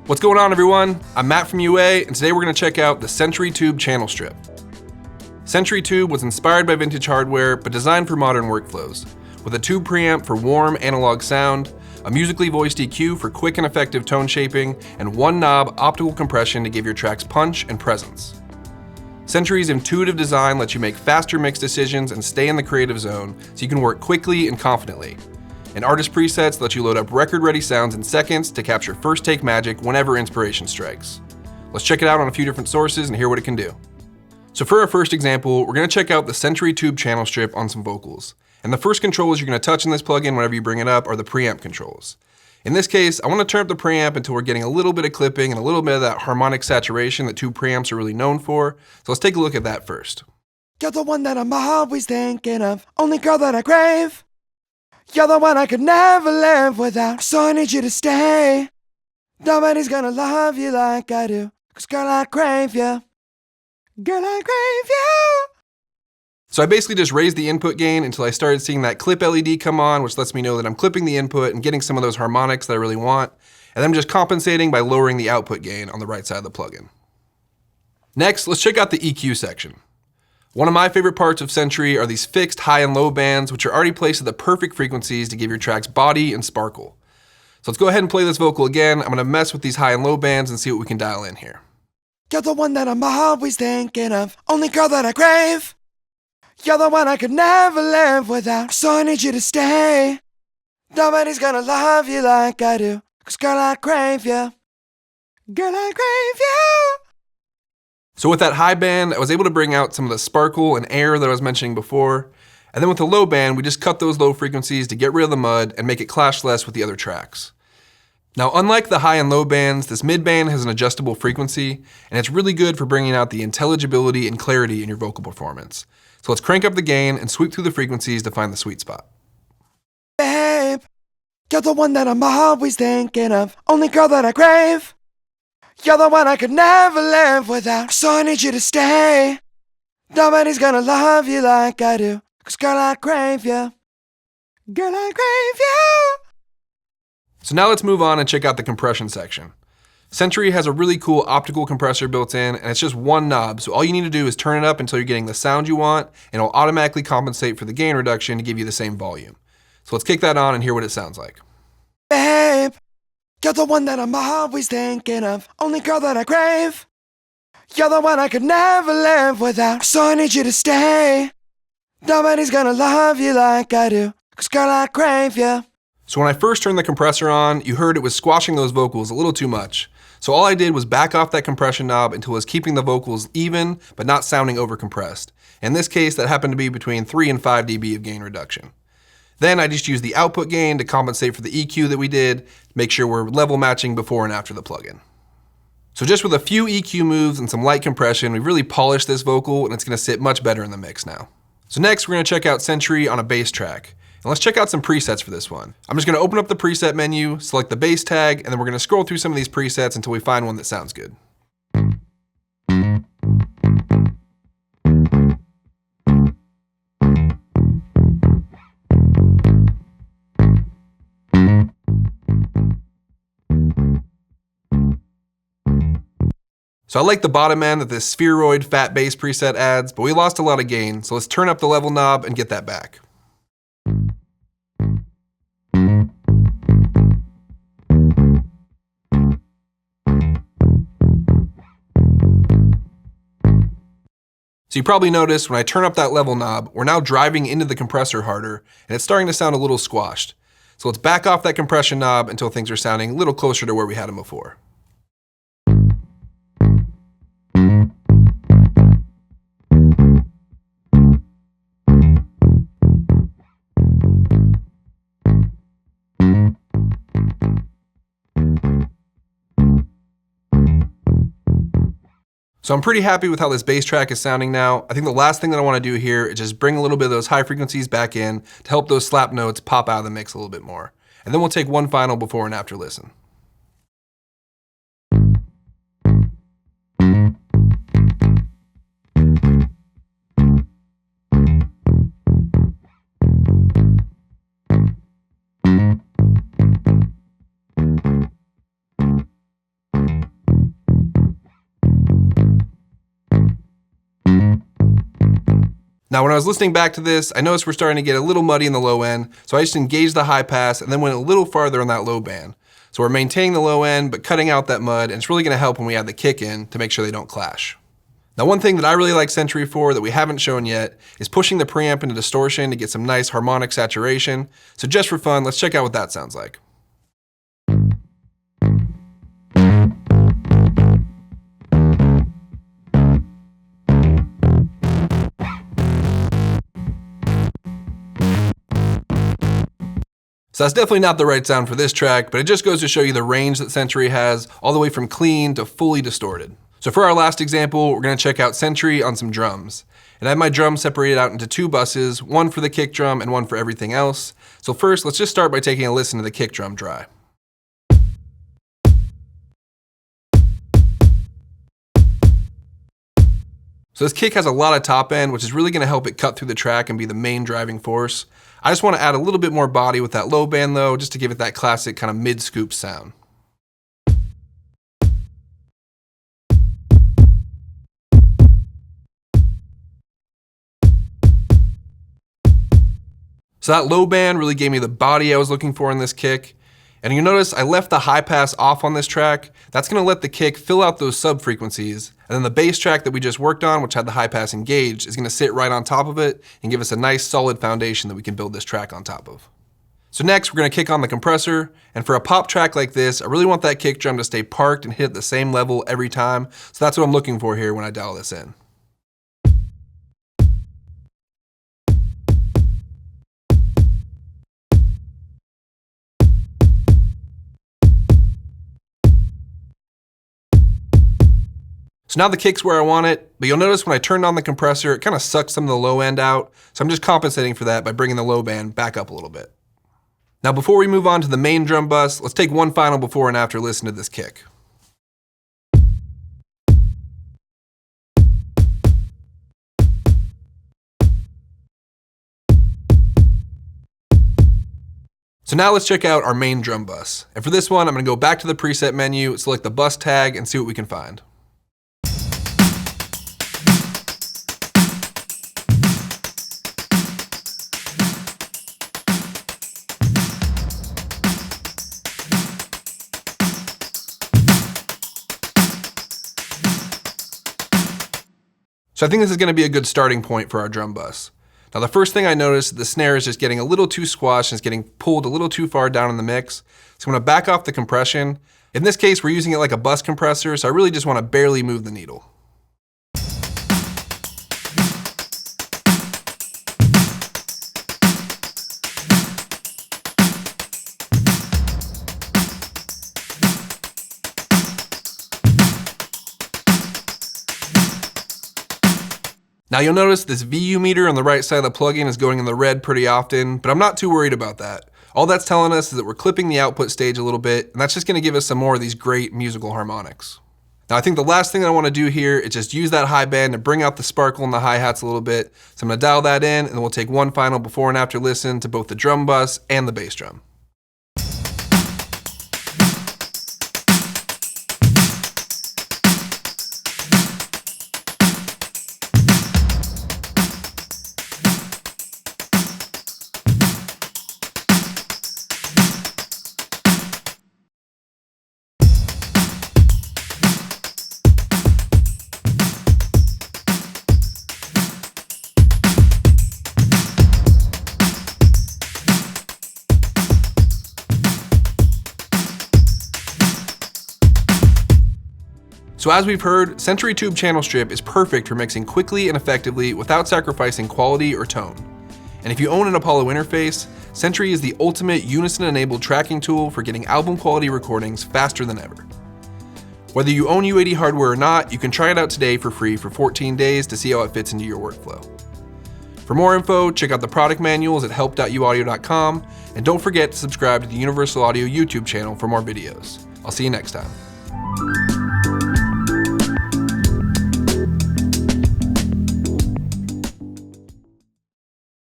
What's going on, everyone? I'm Matt from UA, and today we're going to check out the Century Tube channel strip. Century Tube was inspired by vintage hardware, but designed for modern workflows, with a tube preamp for warm analog sound, a musically voiced EQ for quick and effective tone shaping, and one knob optical compression to give your tracks punch and presence. Century's intuitive design lets you make faster mix decisions and stay in the creative zone, so you can work quickly and confidently. And artist presets let you load up record-ready sounds in seconds to capture first-take magic whenever inspiration strikes. Let's check it out on a few different sources and hear what it can do. So for our first example, we're going to check out the Century Tube channel strip on some vocals. And the first controls you're going to touch in this plugin whenever you bring it up are the preamp controls. In this case, I want to turn up the preamp until we're getting a little bit of clipping and a little bit of that harmonic saturation that tube preamps are really known for. So let's take a look at that first. You're the one that I'm always thinking of, only girl that I crave. You're the one I could never live without, so I need you to stay. Nobody's gonna love you like I do, 'cause girl, I crave you. Girl, I crave you. So I basically just raised the input gain until I started seeing that clip LED come on, which lets me know that I'm clipping the input and getting some of those harmonics that I really want. And then I'm just compensating by lowering the output gain on the right side of the plugin. Next, let's check out the EQ section. One of my favorite parts of Century are these fixed high and low bands, which are already placed at the perfect frequencies to give your tracks body and sparkle. So let's go ahead and play this vocal again. I'm gonna mess with these high and low bands and see what we can dial in here. You're the one that I'm always thinking of, only girl that I crave. You're the one I could never live without, so I need you to stay. Nobody's gonna love you like I do, 'cause girl, I crave you. Girl, I crave you. So with that high band, I was able to bring out some of the sparkle and air that I was mentioning before. And then with the low band, we just cut those low frequencies to get rid of the mud and make it clash less with the other tracks. Now, unlike the high and low bands, this mid band has an adjustable frequency, and it's really good for bringing out the intelligibility and clarity in your vocal performance. So let's crank up the gain and sweep through the frequencies to find the sweet spot. Babe, you're the one that I'm always thinking of, only girl that I crave. You're the one I could never live without, so I need you to stay. Nobody's gonna love you like I do, 'cause girl, I crave you. Girl, I crave you. So now let's move on and check out the compression section. Century has a really cool optical compressor built in, and it's just one knob, so all you need to do is turn it up until you're getting the sound you want, and it'll automatically compensate for the gain reduction to give you the same volume. So let's kick that on and hear what it sounds like. Babe, you're the one that I'm always thinking of, only girl that I crave. You're the one I could never live without, so I need you to stay. Nobody's gonna love you like I do, 'cause girl, I crave you. So when I first turned the compressor on, you heard it was squashing those vocals a little too much. So all I did was back off that compression knob until it was keeping the vocals even, but not sounding overcompressed. In this case, that happened to be between 3 and 5 dB of gain reduction. Then I just used the output gain to compensate for the EQ that we did, make sure we're level matching before and after the plugin. So just with a few EQ moves and some light compression, we've really polished this vocal and it's gonna sit much better in the mix now. So next we're gonna check out Century on a bass track. And let's check out some presets for this one. I'm just gonna open up the preset menu, select the bass tag, and then we're gonna scroll through some of these presets until we find one that sounds good. So I like the bottom end that this spheroid fat bass preset adds, but we lost a lot of gain, so let's turn up the level knob and get that back. So you probably noticed when I turn up that level knob, we're now driving into the compressor harder, and it's starting to sound a little squashed. So let's back off that compression knob until things are sounding a little closer to where we had them before. So I'm pretty happy with how this bass track is sounding now. I think the last thing that I want to do here is just bring a little bit of those high frequencies back in to help those slap notes pop out of the mix a little bit more. And then we'll take one final before and after listen. So Now, when I was listening back to this, I noticed we're starting to get a little muddy in the low end, so I just engaged the high pass and then went a little farther on that low band. So we're maintaining the low end, but cutting out that mud, and it's really gonna help when we add the kick in to make sure they don't clash. Now, one thing that I really like Century for that we haven't shown yet is pushing the preamp into distortion to get some nice harmonic saturation. So just for fun, let's check out what that sounds like. So that's definitely not the right sound for this track, but it just goes to show you the range that Century has, all the way from clean to fully distorted. So for our last example, we're gonna check out Century on some drums. And I have my drums separated out into two buses, one for the kick drum and one for everything else. So first, let's just start by taking a listen to the kick drum dry. So this kick has a lot of top end, which is really gonna help it cut through the track and be the main driving force. I just wanna add a little bit more body with that low band though, just to give it that classic kind of mid-scoop sound. So that low band really gave me the body I was looking for in this kick. And you notice I left the high pass off on this track. That's gonna let the kick fill out those sub frequencies. And then the bass track that we just worked on, which had the high pass engaged, is gonna sit right on top of it and give us a nice solid foundation that we can build this track on top of. So next, we're gonna kick on the compressor. And for a pop track like this, I really want that kick drum to stay parked and hit at the same level every time. So that's what I'm looking for here when I dial this in. So now the kick's where I want it, but you'll notice when I turned on the compressor, it kind of sucked some of the low end out. So I'm just compensating for that by bringing the low band back up a little bit. Now before we move on to the main drum bus, let's take one final before and after listen to this kick. So now let's check out our main drum bus. And for this one, I'm gonna go back to the preset menu, select the bus tag, and see what we can find. So I think this is gonna be a good starting point for our drum bus. Now the first thing I noticed, the snare is just getting a little too squashed and it's getting pulled a little too far down in the mix. So I'm gonna back off the compression. In this case, we're using it like a bus compressor, so I really just wanna barely move the needle. Now you'll notice this VU meter on the right side of the plugin is going in the red pretty often, but I'm not too worried about that. All that's telling us is that we're clipping the output stage a little bit, and that's just gonna give us some more of these great musical harmonics. Now I think the last thing that I wanna do here is just use that high band to bring out the sparkle in the hi-hats a little bit. So I'm gonna dial that in, and then we'll take one final before and after listen to both the drum bus and the bass drum. So as we've heard, Century Tube Channel Strip is perfect for mixing quickly and effectively without sacrificing quality or tone. And if you own an Apollo interface, Century is the ultimate unison-enabled tracking tool for getting album quality recordings faster than ever. Whether you own UAD hardware or not, you can try it out today for free for 14 days to see how it fits into your workflow. For more info, check out the product manuals at help.uaudio.com, and don't forget to subscribe to the Universal Audio YouTube channel for more videos. I'll see you next time.